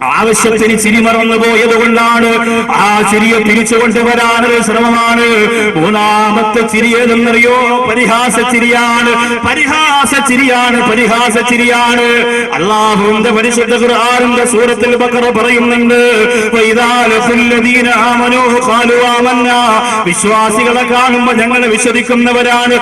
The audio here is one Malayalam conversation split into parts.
ആവശ്യത്തിന് ചിരി മറന്നു പോയത് കൊണ്ടാണ് ആ ചിരിയെ തിരിച്ചു കൊണ്ടുവരാനൊരു ശ്രമമാണ്. മൂന്നാമത്തെ ചിരി ഏതെന്നറിയോ? പരിഹാസ ചിരിയാണ്. അല്ലാഹുവിന്റെ പരിശുദ്ധ ഖുർആനിന്റെ സൂറത്തുൽ ബഖറ പറയുന്നുണ്ട്, വിശ്വാസികളെ കാണുമ്പോൾ ഞങ്ങൾ വിശ്വസിക്കുന്നവരാണ്.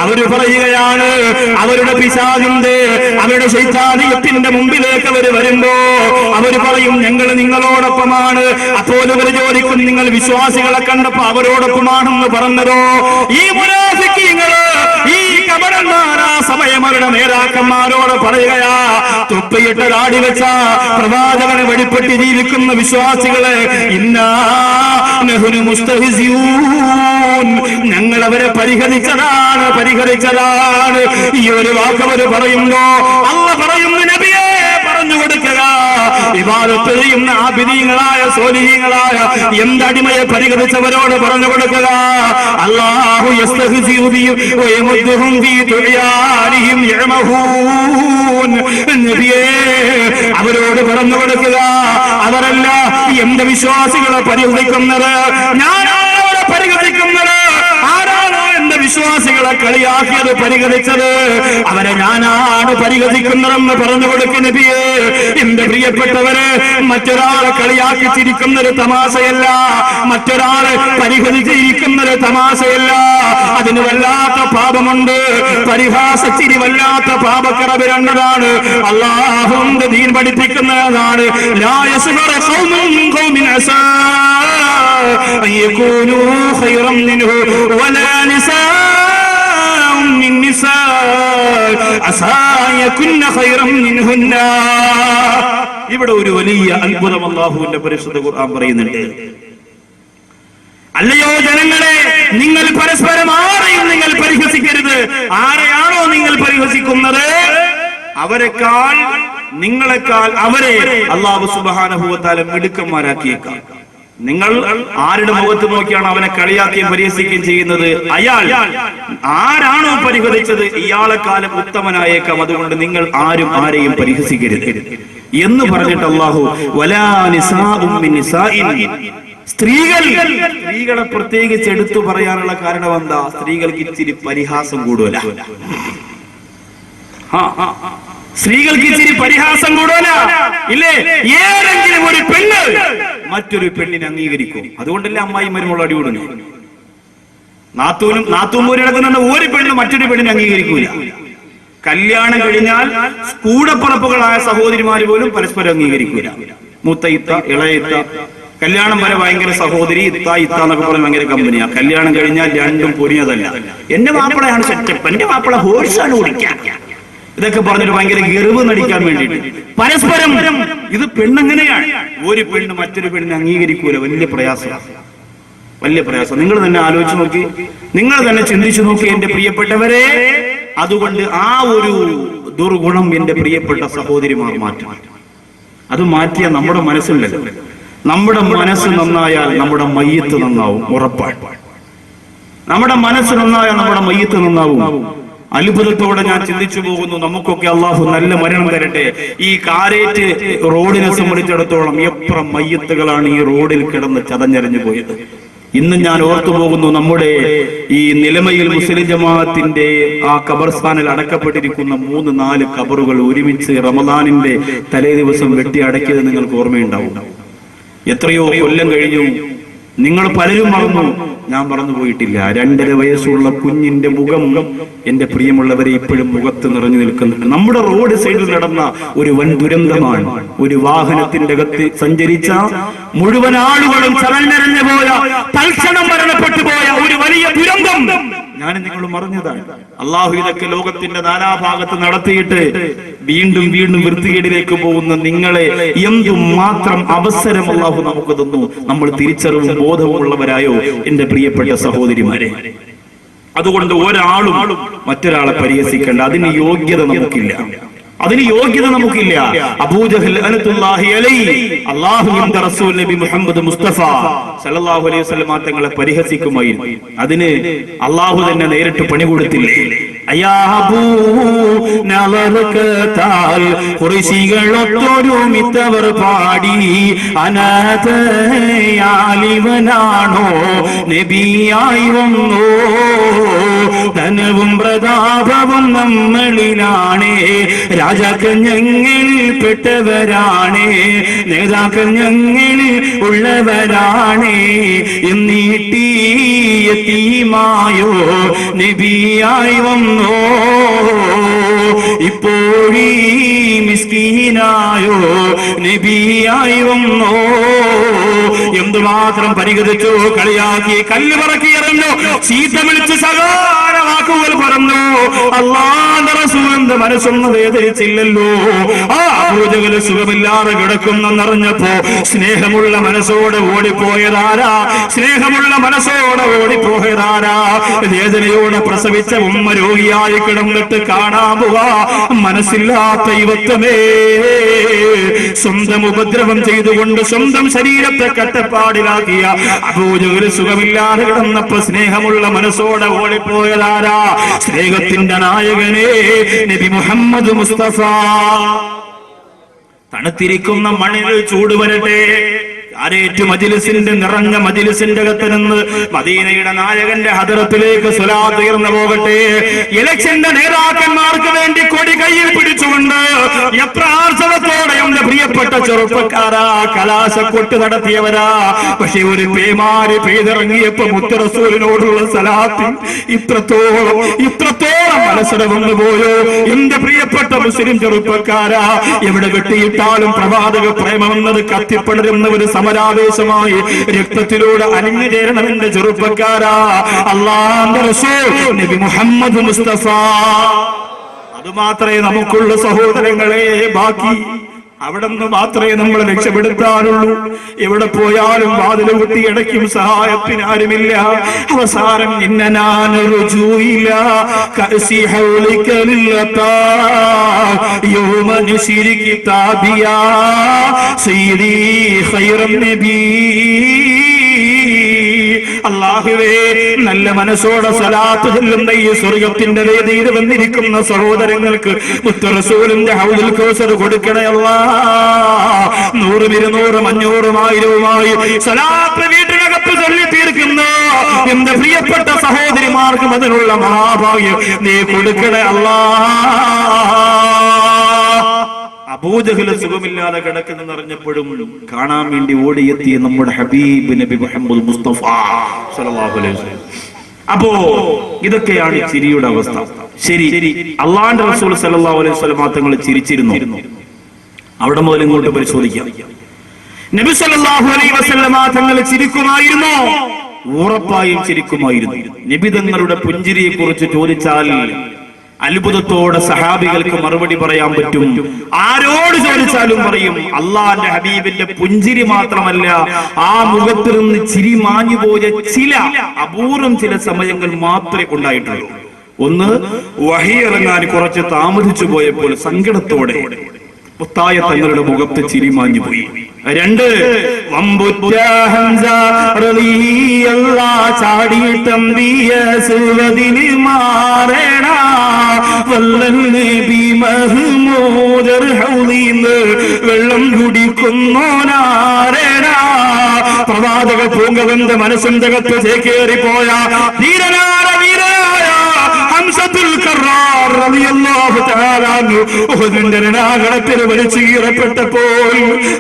അവര് പറയുകയാണ്, അവരുടെ പിശാചിന്റെ അവരുടെ ശൈത്താനിയത്തിന്റെ മുമ്പിലേക്ക് അവർ വരുമ്പോ അവര് പറയും ഞങ്ങൾ നിങ്ങളോടൊപ്പമാണ്. അപ്പോൾ അവർ ചോദിക്കും, നിങ്ങൾ വിശ്വാസികളെ കണ്ടപ്പോ അവരോടൊപ്പമാണെന്ന് പറഞ്ഞതോ? ഈ മുനാഫിക്കീങ്ങള്, ഈ കപടന്മാർ ആ സമയം അവരുടെ നേതാക്കന്മാരോട് പറയുകയാ, തൊപ്പിയിട്ട താടി വെച്ച പ്രവാചകനെ വെളിപ്പെട്ട് ജീവിക്കുന്ന വിശ്വാസികളെ, ഞങ്ങൾ അവരെ പരിഹരിച്ചതാണ്. ഈ ഒരു വാക്ക് അവര് പറയുമ്പോ അല്ലാഹു പറയുന്നു, നബിയെ പറഞ്ഞു കൊടുക്കുക, ഇബാദത്ത് ചെയ്യുന്ന ആബിദീങ്ങളായ സ്വാലിഹീങ്ങളായ എന്തടിമയെ പരിഹരിച്ചവരോട് പറഞ്ഞു കൊടുക്കുക, അല്ലാഹു യസ്തഹ്സിഉ ബിഹിം വയമുദ്ദുഹും ഫീ തുഅയാനിഹിം യഅമഹൂൻ. നബിയേ അവരോട് പറഞ്ഞു കൊടുക്കുക, അവരല്ല എന്റെ വിശ്വാസികളെ പരിഹരിക്കുന്നത്, ഞാനാണ് അവരെ പരിഹരിക്കുന്നത്. ആരാണോ എന്റെ വിശ്വാസികളെ കളിയാക്കിയത്, പരിഹരിച്ചത്, അവരെ ഞാനാണ് പരിഹരിക്കുന്നതെന്ന് പറഞ്ഞു കൊടുക്കുന്ന നബിയേ. എന്റെ പ്രിയപ്പെട്ടവരെ, മറ്റൊരാളെ കളിയാക്കി ചിരിക്കുന്നൊരു തമാശയല്ല, മറ്റൊരാളെ പരിഹരിച്ചിരിക്കുന്നൊരു തമാശയല്ല. അതിന് വല്ലാത്ത പാപമുണ്ട്. പരിഹാസച്ചിരി വല്ലാത്ത പാപക്കറവ് രണ്ടതാണ്. അല്ലാഹുവിന്റെ ദീൻ പഠിപ്പിക്കുന്നതാണ്, ലാ യസ്ഖറ ഖൗമുൻ മിൻ ഖൗമിൻ അസാ അൻ യകൂനൂ ഖൈറൻ മിൻഹു വലാ നിസാഉൻ മിൻ നിസാ അസാ യകുന്ന ഖൈറൻ മിൻഹുന്ന. ഇവിടെ ഒരു വലിയ അത്ഭുതം അല്ലാഹുവിന്റെ പരിശുദ്ധ ഖുർആൻ പറയുന്നുണ്ട്. അല്ലയോ ജനങ്ങളെ, നിങ്ങൾ പരസ്പരം ആരെയും നിങ്ങൾ പരിഹസിക്കരുത്. ആരെയാണോ നിങ്ങൾ പരിഹസിക്കുന്നത്, അവരെക്കാൾ നിങ്ങളെക്കാൾ അവരെ അല്ലാഹു സുബ്ഹാനഹു വ തആല മിടുക്കന്മാരാക്കിയേക്കാം. നിങ്ങൾ ആരുടെ മുഖത്ത് നോക്കിയാണ് അവനെ കളിയാക്കുകയും പരിഹസിക്കുകയും ചെയ്യുന്നത്, അയാൾ ആരാണോ പരിഹസിച്ചത് ഇയാളെക്കാലം ഉത്തമനായേക്കാം. അതുകൊണ്ട് നിങ്ങൾ ആരും ആരെയും പരിഹസിക്കരുത് എന്ന് പറഞ്ഞിട്ട് അല്ലാഹു വലാ നിസാഉം മിൻ നിസാഇൻ, സ്ത്രീകളെ പ്രത്യേകിച്ച് എടുത്തു പറയാനുള്ള കാരണം എന്താ? സ്ത്രീകൾക്ക് ഇച്ചിരി പരിഹാസം കൂടുതല. സ്ത്രീകൾക്ക് ഇച്ചിരി പരിഹാസം കൂടുതല, ഇല്ലേ? ഏതെങ്കിലും ഒരു പെണ്ണ് മറ്റൊരു പെണ്ണിനെ അംഗീകരിക്കും. അതുകൊണ്ടല്ലേ അമ്മായി മരുമോൾ അടികൂടുന്നു. നാത്തൂമ്പൂരി നടക്കുന്ന ഒരു പെണ്ണ് മറ്റൊരു പെണ്ണിനെ അംഗീകരിക്കൂല. കല്യാണം കഴിഞ്ഞാൽ കൂടപ്പുറപ്പുകളായ സഹോദരിമാര് പോലും പരസ്പരം അംഗീകരിക്കൂല. മൂത്തയിത്ത, ഇളയിത്ത, കല്യാണം വരെ ഭയങ്കര സഹോദരി, ഇത്ത എന്നൊക്കെ പറഞ്ഞ ഭയങ്കര കമ്പനിയാ. കല്യാണം കഴിഞ്ഞാൽ രണ്ടും പൊരിഞ്ഞതല്ല. എന്റെ മാപ്പിളയാണ് സെറ്റപ്പ്, എന്റെ മാപ്പിള ഹോഴ്സാണ് ഓടിക്കാൻ, ഇതൊക്കെ പറഞ്ഞിട്ട് ഭയങ്കര ഗർവ് നടിക്കാൻ വേണ്ടിയിട്ട് പരസ്പരം. ഇത് പെണ്ണെങ്ങനെയാണ്? ഒരു പെണ്ണ് മറ്റൊരു പെണ്ണിനെ അംഗീകരിക്കൂല. വലിയ പ്രയാസം. നിങ്ങൾ തന്നെ ആലോചിച്ച് നോക്കി, നിങ്ങൾ തന്നെ ചിന്തിച്ചു നോക്കി എന്റെ പ്രിയപ്പെട്ടവരെ. അതുകൊണ്ട് ആ ഒരു ദുർഗുണം എന്റെ പ്രിയപ്പെട്ട സഹോദരിമാർ മാറ്റണം. അത് മാറ്റിയാൽ നമ്മുടെ മനസ്സുണ്ടല്ലോ, നമ്മുടെ മനസ്സ് നന്നായാൽ നമ്മുടെ മയ്യത്ത് നന്നാവും, ഉറപ്പാണ്. നമ്മുടെ മനസ്സ് നന്നായാൽ നമ്മുടെ മയ്യത്ത് നന്നാവും. അത്ഭുതത്തോടെ ഞാൻ ചിന്തിച്ചു പോകുന്നു, നമുക്കൊക്കെ അള്ളാഹു നല്ല മരണം തരട്ടെ. ഈ കാരേറ്റ് റോഡിനെ സംബന്ധിച്ചിടത്തോളം എത്ര മയ്യത്തുകളാണ് ഈ റോഡിൽ കിടന്ന് ചതഞ്ഞരഞ്ഞു പോയത്. ഇന്ന് ഞാൻ ഓർത്തു പോകുന്നു, നമ്മുടെ ഈ നിലമയിൽ മുസ്ലിം ജമാഅത്തിന്റെ ആ ഖബർസ്ഥാനിൽ അടക്കപ്പെട്ടിരിക്കുന്ന 3-4 ഖബറുകൾ ഒരുമിച്ച് റമദാനിന്റെ തലേ ദിവസം വെട്ടി അടക്കിയത് നിങ്ങൾക്ക് ഓർമ്മയുണ്ടാവും. എത്രയോ കൊല്ലം കഴിഞ്ഞു, നിങ്ങൾ പലരും മറന്നു, ഞാൻ മറന്നു പോയിട്ടില്ല. 2.5 വയസ്സുള്ള കുഞ്ഞിന്റെ മുഖം എന്റെ പ്രിയമുള്ളവരെ ഇപ്പോഴും മുഖത്ത് നിറഞ്ഞു നിൽക്കുന്നുണ്ട്. നമ്മുടെ റോഡ് സൈഡിൽ നടന്ന ഒരു വൻ ദുരന്തമാണ്. ഒരു വാഹനത്തിന്റെ അകത്ത് സഞ്ചരിച്ച മുഴുവൻ ആളുകളും ചലഞ്ഞരഞ്ഞു പോയ, തൽക്ഷണം മരണപ്പെട്ടു പോയ ഒരു വലിയ ദുരന്തം ഞാൻ നിങ്ങൾ മറഞ്ഞതാണ്. അള്ളാഹു ഇതൊക്കെ ലോകത്തിന്റെ നാനാഭാഗത്ത് നടത്തിയിട്ട് വീണ്ടും വീണ്ടും വൃത്തികേടിലേക്ക് പോകുന്ന നിങ്ങളെ എന്തുമാത്രം അവസരം അള്ളാഹു നമുക്ക് തന്നു. നമ്മൾ തിരിച്ചറിവും ബോധവുമുള്ളവരായോ എന്റെ പ്രിയപ്പെട്ട സഹോദരിമാരെ? അതുകൊണ്ട് ഒരാളും മറ്റൊരാളെ പരിഹസിക്കേണ്ട, അതിന് യോഗ്യത നമുക്കില്ല. അതിന് യോഗ്യത നമുക്കില്ല. അബൂജഹൽ അനത്തുല്ലാഹി അലൈഹി അല്ലാഹുവിന്റെ റസൂൽ നബി മുഹമ്മദ് മുസ്തഫ സല്ലല്ലാഹു അലൈഹി വസല്ലം തങ്ങളെ പരിഹസിക്കുമായിരുന്നു. അതിന് അല്ലാഹു തന്നെ നേരിട്ട് പണി കൊടുത്തില്ലേ? ഖുറൈശികളൊത്തൊരുമിത്തവർ പാടി അനാഥയാലിവനാണോ നബിയായി വന്നോ, ധനവും പ്രതാപവും നമ്മളിലാണേ, രാജാക്കൾ ഞങ്ങളിൽ പെട്ടവരാണേ, നേതാക്കൾ ഞങ്ങളിൽ ഉള്ളവരാണേ, എന്നീട്ടി യതീമായോ നബിയായി വന്നോ, ഇപ്പോഴീ മിസ്കീനായോ നബിയായി വന്നോ. എന്തുമാത്രം പരിഗണിച്ചു, കളിയാക്കി, കല്ല് പറക്കി എറിഞ്ഞു, ചീത്ത വിളിച്ച് സകാര വാക്കുകൾ പറഞ്ഞു. അല്ലാഹുവിന്റെ റസൂലിന്റെ മനസ്സൊന്നും വേദനിച്ചില്ലല്ലോ. ആ അബൂജഹൽ സുഖമില്ലാതെ കിടക്കുന്നെന്നറിഞ്ഞപ്പോ സ്നേഹമുള്ള മനസ്സോടെ ഓടിപ്പോയതാരാ? സ്നേഹമുള്ള മനസ്സോടെ ഓടിപ്പോയതാരാ? വേദനയോടെ പ്രസവിച്ച ഉമ്മ രോഗിയായി കിടന്നിട്ട് കാണാൻ പോവാ മനസ്സില്ലാത്ത യുവത്വമേ, സ്വന്തം ഉപദ്രവം ചെയ്തുകൊണ്ട് സ്വന്തം ശരീരത്തെ കട്ടപ്പാടിലാക്കിയ അബൂജഹൽ സുഖമില്ലാതെ കിടന്നപ്പോ സ്നേഹമുള്ള മനസ്സോടെ ഓടിപ്പോയതാരാ? സ്നേഹത്തിന്റെ നായകനെ നബി മുഹമ്മദ് മുസ്തഫ. തണുത്തിരിക്കുന്ന മണ്ണിൽ ചൂട് വരട്ടെ, ആരേറ്റു മജ്ലിസിന്റെ നിറഞ്ഞ മജ്ലിസിന്റെ അകത്ത് നിന്ന് മദീനയുടെ നായകന്റെ ഹദറത്തിലേക്ക് സ്വലാത്ത് ഉയർന്നു പോകട്ടെ. ഇലക്ഷന്റെ നേതാക്കന്മാർക്ക് വേണ്ടി കൊടി കയ്യിൽ പിടിച്ചുകൊണ്ട് പ്രാർത്ഥനത്തോടെ എന്റെ പ്രിയപ്പെട്ട ചെറുപ്പക്കാരാ, കലാശക്കൊട്ട് നടത്തിയവരാ. പക്ഷെ ഒരു പേമാരി പെയ്തിറങ്ങിയപ്പോ മുത്ത് റസൂലിനോടുള്ള സലാത്തിൽ ഇത്രത്തോളം മനസ്സിടെ വന്നു പോയോ എന്റെ പ്രിയപ്പെട്ട മുസ്ലിം ചെറുപ്പക്കാരാ. എവിടെ വെട്ടിയിട്ടാലും പ്രവാചക പ്രേമമെന്നത് കത്തിപ്പടരുന്ന ഒരു സമരാവേശമായി രക്തത്തിലൂടെ അലിഞ്ഞു ചേരണം എന്റെ ചെറുപ്പക്കാരാ. അല്ലാഹുവിന്റെ റസൂൽ നബി മുഹമ്മദ് മുസ്തഫ, അതുമാത്രമേ നമുക്കുള്ള സഹോദരങ്ങളെ ബാക്കി. അവിടെ നിന്ന് മാത്രമേ നമ്മൾ രക്ഷപ്പെടുത്താനുള്ളൂ. എവിടെ പോയാലും വാതിൽ കുത്തി അടയ്ക്കും, സഹായത്തിന് ആരുമില്ല. അവസാനം ഇന്നനാനറുജൂയില്ല കഅസി ഹൗലികലില്ലതാ യൗമൻ ശിരികി താബിയാ സയ്യിദി ഖൈറൻ നബി. അല്ലാഹുവേ, നല്ല മനസ്സോടെ സ്വലാത്ത് ചൊല്ലുന്ന ഈ സ്വർഗത്തിന്റെ വേദിയിൽ വന്നിരിക്കുന്ന സഹോദരങ്ങൾക്ക് മുത്ത് റസൂലിന്റെ ഹൗദുൽ കൗസർ കൊടുക്കണേ അല്ലാഹ്. 100, 200, 500, 1000 സ്വലാത്ത് വീട്ടിനകത്ത് ചൊല്ലി തീർക്കുന്ന എന്റെ പ്രിയപ്പെട്ട സഹോദരിമാർക്കും അതിനുള്ള മഹാഭാഗ്യം നീ കൊടുക്കണേ അല്ലാഹ്. അബൂജഹൽ സുഖമില്ലാതെ കിടക്കുന്നെന്ന് അറിഞ്ഞപ്പോഴും കാണാൻ വേണ്ടി ഓടിയെത്തിയ നമ്മുടെ ഹബീബ് നബി മുഹമ്മദ് മുസ്തഫ സല്ലല്ലാഹു അലൈഹി വസല്ലം. അപ്പോ ഇതൊക്കെയാണ് ചിരിയുടെ അവസ്ഥ. ശരി, അള്ളാഹുവിന്റെ റസൂൽ സല്ലല്ലാഹു അലൈഹി വസല്ലം തങ്ങൾ ചിരിച്ചിരുന്നു. അവിടെ മുതൽ ഇങ്ങോട്ട് പരിശോധിക്കാം. നബി സല്ലല്ലാഹു അലൈഹി വസല്ലം തങ്ങൾ ചിരിക്കുമായിരുന്നോ? ഉറപ്പായും ചിരിക്കുമായിരുന്നു. നബി തങ്ങളുടെ പുഞ്ചിരിയെ കുറിച്ച് ചോദിച്ചാൽ അത്ഭുതത്തോടെ സഹാബികൾക്ക് മറുപടി പറയാൻ പറ്റും. ആരോട് ചോദിച്ചാലും പറയും. അള്ളാന്റെ ഹബീബിന്റെ പുഞ്ചിരി മാത്രമല്ല, ആ മുഖത്തിൽ നിന്ന് ചിരി മാഞ്ഞുപോയ ചില അപൂർവം ചില സമയങ്ങൾ മാത്രമേ ഉണ്ടായിട്ടുള്ളൂ. ഒന്ന്, വഹി ഇറങ്ങാൻ കുറച്ച് താമസിച്ചു പോയപ്പോൾ സങ്കടത്തോടെ മുത്തായ തങ്ങളുടെ മുഖത്ത് ചിരി മാഞ്ഞുപോയി. 2, ചാടിയിട്ടമ്പിയ സുവദിന് മാറേണ വല്ലൻ നബി മഹ്മൂദർ ഹൗദീന്ന് വെള്ളം കുടിക്കുന്നോനാരേണ. പ്രവാചക പൂങ്കവന്റെ മനസ്സിന്റെ അകത്ത് ചേക്കേറിപ്പോയ ധീരനായ ഹംസത്തുൽ കറാർ റളിയല്ലാഹു തആല അൻഹു ഉഹുദിന്റെ രണാകളത്തിൽ വലിച്ചു കീറപ്പെട്ടപ്പോൾ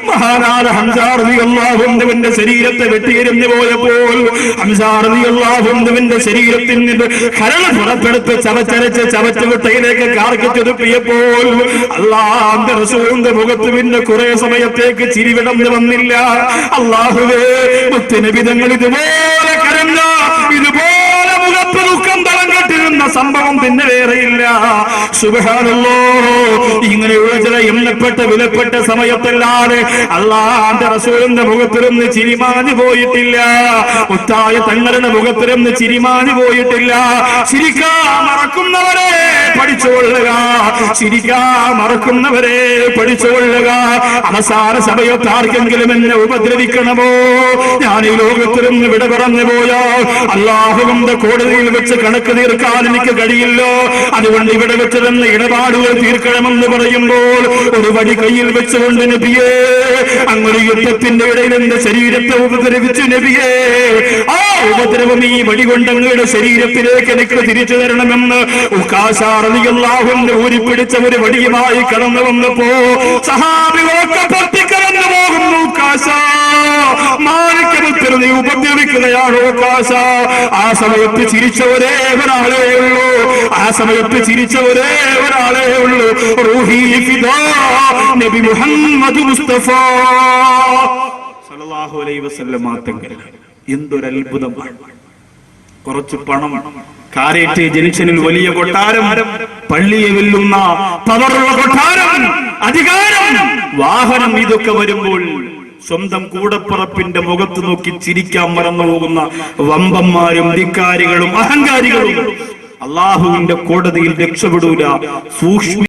മഹാനായ ഹംസ റളിയല്ലാഹു അൻഹുവിന്റെ ശരീരത്തെ വെട്ടിയെരിഞ്ഞു പോയപ്പോൾ ഹംസ റളിയല്ലാഹു അൻഹുവിന്റെ ശരീരത്തിൽ നിന്ന് കരൾ പുറപ്പെടുത്ത് ചവച്ചുവിട്ടയിലേക്ക് കാർക്കിച്ചൊതുപ്പിയപ്പോൾ അല്ലാഹുവിന്റെ റസൂലിന്റെ മുഖത്ത് പിന്നെ കുറെ സമയത്തേക്ക് ചിരി വിടർന്നു വന്നില്ല. അല്ലാഹുവേ, മുത്തുനബി തങ്ങൾ ഇതുപോലെ കരഞ്ഞ, ഇതുപോലെ മുഖത്ത് ദുഃഖം തളം കെട്ടിരുന്ന സംഭവം പിന്നെ വേറെയില്ല. സുബ്ഹാനല്ലാഹ്. ഇങ്ങനെയുള്ള ചില എണ്ണപ്പെട്ട വിലപ്പെട്ട സമയത്തല്ലാതെ അല്ലാഹുവിന്റെ റസൂലിന്റെ മുഖത്തിലൊന്ന് ചിരിമാഞ്ഞു പോയിട്ടില്ല. മുത്തായ തങ്ങളുടെ മുഖത്തിലൊന്ന് ചിരിമാഞ്ഞു പോയിട്ടില്ല. ചിരിക്കാൻ മറക്കുന്നവരെ പഠിച്ചുകൊള്ളുക, ചിരിക്കാൻ മറക്കുന്നവരെ പഠിച്ചുകൊള്ളുക. അവസാന സമയത്ത് ആർക്കെങ്കിലും എന്നെ ഉപദ്രവിക്കണമോ, ഞാൻ ഈ ലോകത്തിൽ നിന്ന് വിട പറഞ്ഞു പോയാൽ അല്ലാഹുവിന്റെ കോടതിയിൽ വെച്ച് കണക്ക് തീർക്കാൻ എനിക്ക് കഴിയില്ലോ. അതുകൊണ്ട് ഇവിടെ വെച്ച് തന്നെ ഇടപാടുകൾ തീർക്കണമെന്ന് പറയുമ്പോൾ ഒരു വടി കയ്യിൽ വെച്ചുകൊണ്ട് നബിയേ, അങ്ങനെ യുദ്ധത്തിന്റെ ഇടയിൽ എന്റെ ശരീരത്തെ ഉപദ്രവിച്ചു നബിയേ, ആ ഉപദ്രവം ഈ വടി കൊണ്ട് അങ്ങയുടെ ശരീരത്തിലേക്ക് എനിക്ക് തിരിച്ചു തരണമെന്ന് ഉക്കാശാറിയാഹുവിന്റെ ഊരിപ്പിടിച്ച ഒരു വടിയുമായി കടന്നു വന്നപ്പോ സഹാബികളൊക്കെ പൊട്ടിക്കടന്നു പോകുന്നു. മാനിക്കത്തിൽ നീ ഉപദ്രവിക്കുകയാണോ കാശ? ആ സമയത്ത് ചിരിച്ച ഒരേ ഒരാളേ ഉള്ളൂ, ആ സമയത്ത് ചിരിച്ച ഒരേ ഒരാളേ ഉള്ളൂ. റൂഹി ഫിദാ നബി മുഹമ്മദ് മുസ്തഫ സല്ലല്ലാഹു അലൈഹി വസല്ലം തങ്ങൾ. എന്തൊരു അത്ഭുതമാണ്! കുറച്ച് പണം, കാരേറ്റ് ജംഗ്ഷനിൽ വലിയ കൊട്ടാരം, പള്ളിയെ വെല്ലുന്ന പവറുള്ള കൊട്ടാരം, അധികാരം, വാഹനം, ഇതൊക്കെ വരുമ്പോൾ സ്വന്തം കൂടപ്പറപ്പിന്റെ മുഖത്ത് നോക്കി ചിരിക്കാൻ മറന്നുപോകുന്ന വമ്പന്മാരും ധിക്കാരികളും അഹങ്കാരികളും അള്ളാഹുവിന്റെ കോടതിയിൽ രക്ഷപ്പെടൂല. സൂക്ഷ്മ